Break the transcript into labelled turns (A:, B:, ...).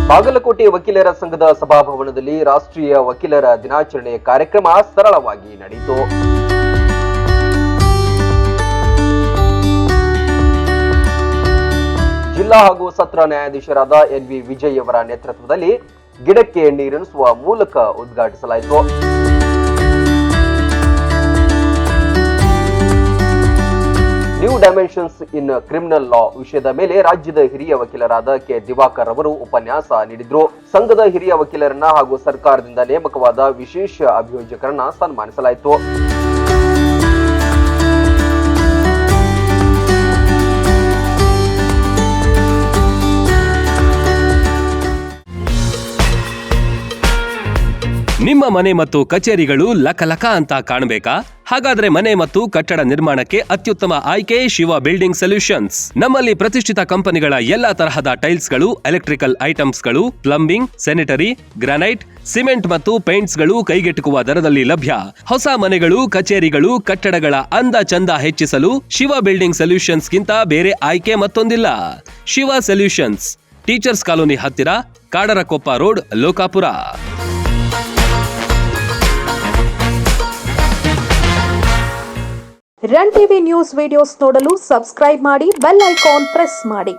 A: ಬಾಗಲಕೋಟೆ ವಕೀಲರ ಸಂಘದ ಸಭಾಭವನದಲ್ಲಿ ರಾಷ್ಟ್ರೀಯ ವಕೀಲರ ದಿನಾಚರಣೆ ಕಾರ್ಯಕ್ರಮ ಸರಳವಾಗಿ ನಡೆಯಿತು. ಜಿಲ್ಲಾ ಹಾಗೂ ಸತ್ರ ನ್ಯಾಯಾಧೀಶರಾದ ಎನ್.ವಿ. ವಿಜಯ್ ಅವರ ನೇತೃತ್ವದಲ್ಲಿ ಗಿಡಕ್ಕೆ ನೀರುಣಿಸುವ ಮೂಲಕ ಉದ್ಘಾಟಿಸಲಾಯಿತು. ನ್ಯೂ ಡೈಮೆನ್ಷನ್ಸ್ ಇನ್ ಕ್ರಿಮಿನಲ್ ಲಾ ವಿಷಯದ ಮೇಲೆ ರಾಜ್ಯದ ಹಿರಿಯ ವಕೀಲರಾದ ಕೆ. ದಿವಾಕರ್ ಅವರು ಉಪನ್ಯಾಸ ನೀಡಿದ್ರು. ಸಂಘದ ಹಿರಿಯ ವಕೀಲರನ್ನ ಹಾಗೂ ಸರ್ಕಾರದಿಂದ ನೇಮಕವಾದ ವಿಶೇಷ ಅಭಿಯೋಜಕರನ್ನ ಸನ್ಮಾನಿಸಲಾಯಿತು.
B: ನಿಮ್ಮ ಮನೆ ಮತ್ತು ಕಚೇರಿಗಳು ಲಕಲಕ ಅಂತ ಕಾಣಬೇಕಾ? ಹಾಗಾದ್ರೆ ಮನೆ ಮತ್ತು ಕಟ್ಟಡ ನಿರ್ಮಾಣಕ್ಕೆ ಅತ್ಯುತ್ತಮ ಆಯ್ಕೆ ಶಿವ ಬಿಲ್ಡಿಂಗ್ ಸೊಲ್ಯೂಷನ್ಸ್. ನಮ್ಮಲ್ಲಿ ಪ್ರತಿಷ್ಠಿತ ಕಂಪನಿಗಳ ಎಲ್ಲಾ ತರಹದ ಟೈಲ್ಸ್ಗಳು, ಎಲೆಕ್ಟ್ರಿಕಲ್ ಐಟಮ್ಸ್ಗಳು, ಪ್ಲಂಬಿಂಗ್, ಸ್ಯಾನಿಟರಿ, ಗ್ರಾನೈಟ್, ಸಿಮೆಂಟ್ ಮತ್ತು ಪೇಂಟ್ಸ್ಗಳು ಕೈಗೆಟುಕುವ ದರದಲ್ಲಿ ಲಭ್ಯ. ಹೊಸ ಮನೆಗಳು, ಕಚೇರಿಗಳು, ಕಟ್ಟಡಗಳ ಅಂದ ಚಂದ ಹೆಚ್ಚಿಸಲು ಶಿವ ಬಿಲ್ಡಿಂಗ್ ಸೊಲ್ಯೂಷನ್ಸ್ ಗಿಂತ ಬೇರೆ ಆಯ್ಕೆ ಮತ್ತೊಂದಿಲ್ಲ. ಶಿವ ಸೊಲ್ಯೂಷನ್ಸ್, ಟೀಚರ್ಸ್ ಕಾಲೋನಿ ಹತ್ತಿರ, Kadarakoppa road, Lokapur.
C: Run TV news videos ನೋಡಲು ಸಬ್ಸ್ಕ್ರೈಬ್ ಮಾಡಿ, ಬೆಲ್ ಐಕಾನ್ ಪ್ರೆಸ್ ಮಾಡಿ.